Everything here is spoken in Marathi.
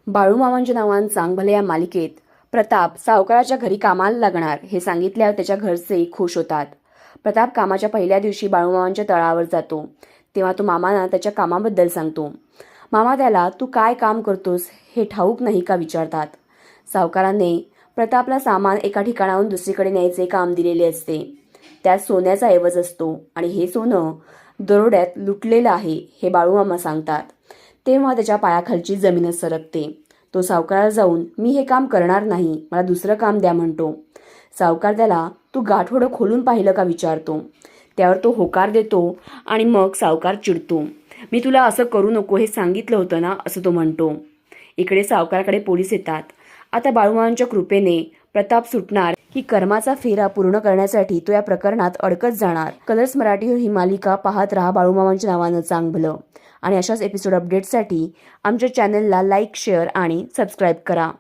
बाळूमामांच्या नावानं चांगभलं या मालिकेत प्रताप सावकाराच्या घरी कामाला लागणार हे सांगितल्यावर त्याच्या घरचे खुश होतात. प्रताप कामाच्या पहिल्या दिवशी बाळूमामांच्या तळावर जातो तेव्हा तो मामांना त्याच्या कामाबद्दल सांगतो. मामा त्याला तू काय काम करतोस हे ठाऊक नाही का विचारतात. सावकाराने प्रतापला सामान एका ठिकाणाहून दुसरीकडे न्यायचे काम दिलेले असते. त्यात सोन्याचा ऐवज असतो आणि हे सोनं दरोड्यात लुटलेलं आहे हे बाळूमामा सांगतात. तेव्हा त्याच्या पायाखालची जमीनच सरकते. तो सावकाराला जाऊन मी हे काम करणार नाही, मला दुसरं काम द्या म्हणतो. सावकार त्याला तू गाठोडं खोलून पाहिलं का विचारतो. त्यावर तो होकार देतो आणि मग सावकार चिडतो. मी तुला असं करू नको हे सांगितलं होतं ना, असं तो म्हणतो. इकडे सावकाराकडे पोलीस येतात. आता बाळूमामांच्या कृपेने प्रताप सुटणार की कर्माचा फेरा पूर्ण करण्यासाठी तो या प्रकरणात अडकत जाणार. कलर्स मराठीवर ही मालिका पाहत राहा बाळूमामांच्या नावानं चांगभलं. आणि अशाच एपिसोड अपडेट्ससाठी आमच्या चॅनलला लाईक, शेअर आणि सबस्क्राईब करा.